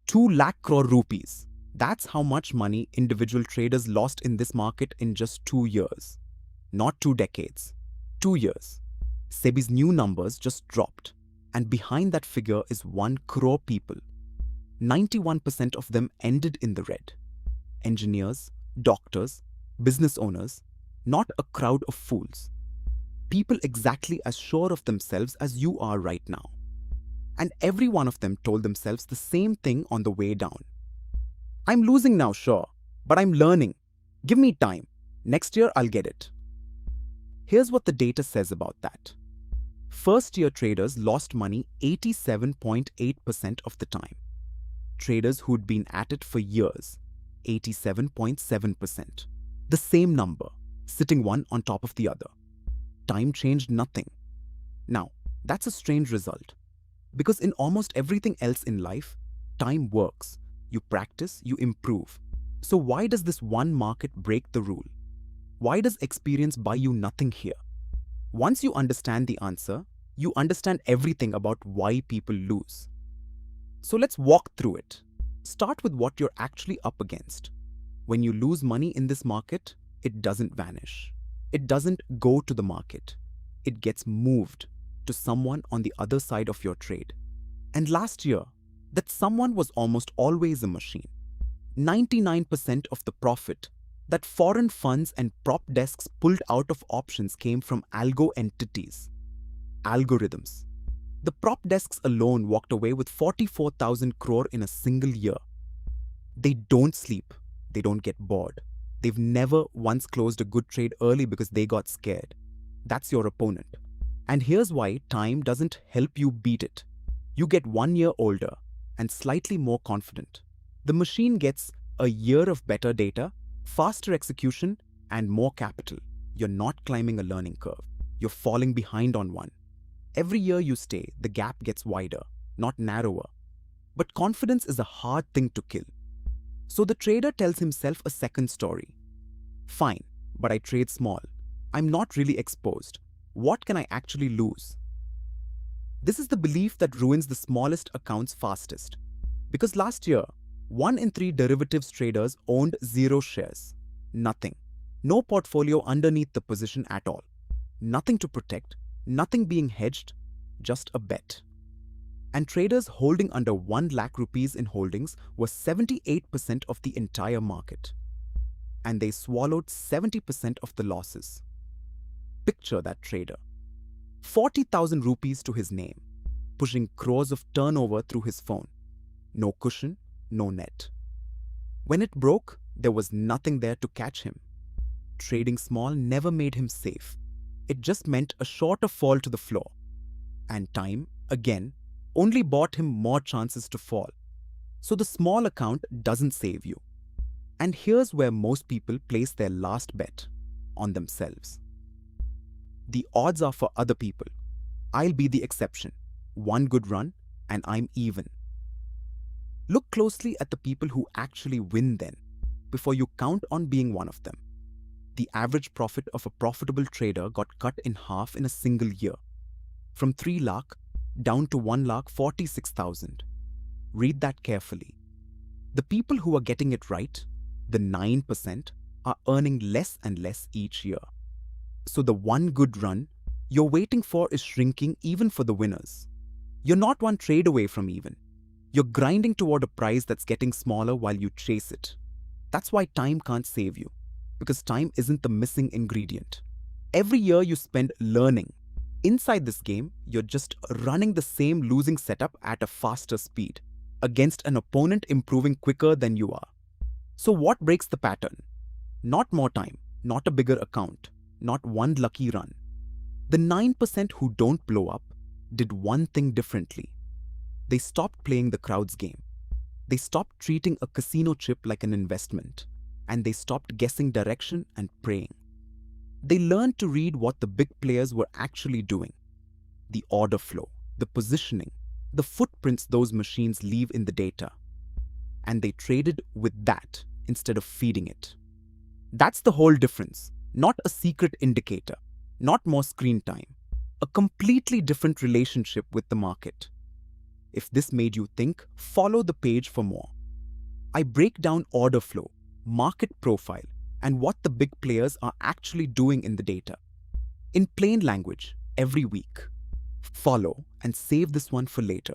2 lakh crore rupees. That's how much money individual traders lost in this market in just 2 years. Not 2 decades. 2 years. SEBI's new numbers just dropped. And behind that figure is 1 crore people. 91% of them ended in the red. Engineers, doctors, business owners, not a crowd of fools. People exactly as sure of themselves as you are right now. And every one of them told themselves the same thing on the way down. I'm losing now, sure, but I'm learning. Give me time. Next year I'll get it. Here's what the data says about that. First-year traders lost money 87.8% of the time. Traders who'd been at it for years, 87.7%. The same number, sitting one on top of the other. Time changed nothing. Now, that's a strange result. Because in almost everything else in life, time works. You practice, you improve. So why does this one market break the rule? Why does experience buy you nothing here? Once you understand the answer, you understand everything about why people lose. So let's walk through it. Start with what you're actually up against. When you lose money in this market, it doesn't vanish. It doesn't go to the market. It gets moved to someone on the other side of your trade. And last year, that someone was almost always a machine. 99% of the profit that foreign funds and prop desks pulled out of options came from algo entities, algorithms. The prop desks alone walked away with 44,000 crore in a single year. They don't sleep. They don't get bored. They've never once closed a good trade early because they got scared. That's your opponent. And here's why time doesn't help you beat it. You get 1 year older and slightly more confident. The machine gets a year of better data, faster execution, and more capital. You're not climbing a learning curve. You're falling behind on one. Every year you stay, the gap gets wider, not narrower. But confidence is a hard thing to kill. So the trader tells himself a second story. Fine, but I trade small. I'm not really exposed. What can I actually lose? This is the belief that ruins the smallest accounts fastest. Because last year, 1 in 3 derivatives traders owned 0 shares. Nothing. No portfolio underneath the position at all. Nothing to protect, nothing being hedged, just a bet. And traders holding under 1 lakh rupees in holdings were 78% of the entire market. And they swallowed 70% of the losses. Picture that trader. 40,000 rupees to his name, pushing crores of turnover through his phone. No cushion, no net. When it broke, there was nothing there to catch him. Trading small never made him safe. It just meant a shorter fall to the floor. And time, again, only bought him more chances to fall. So the small account doesn't save you. And here's where most people place their last bet, on themselves. The odds are for other people. I'll be the exception. 1 good run, and I'm even. Look closely at the people who actually win then, before you count on being one of them. The average profit of a profitable trader got cut in half in a single year, from 3 lakh down to 1,46,000. Read that carefully. The people who are getting it right, the 9%, are earning less and less each year. So the 1 good run you're waiting for is shrinking even for the winners. You're not 1 trade away from even. You're grinding toward a prize that's getting smaller while you chase it. That's why time can't save you, because time isn't the missing ingredient. Every year you spend learning. Inside this game, you're just running the same losing setup at a faster speed, against an opponent improving quicker than you are. So what breaks the pattern? Not more time, not a bigger account, not 1 lucky run. The 9% who don't blow up did one thing differently. They stopped playing the crowd's game. They stopped treating a casino chip like an investment, and they stopped guessing direction and praying. They learned to read what the big players were actually doing. The order flow, the positioning, the footprints those machines leave in the data. And they traded with that instead of feeding it. That's the whole difference. Not a secret indicator, not more screen time. A completely different relationship with the market. If this made you think, follow the page for more. I break down order flow, market profile, and what the big players are actually doing in the data. In plain language, every week. Follow and save this one for later.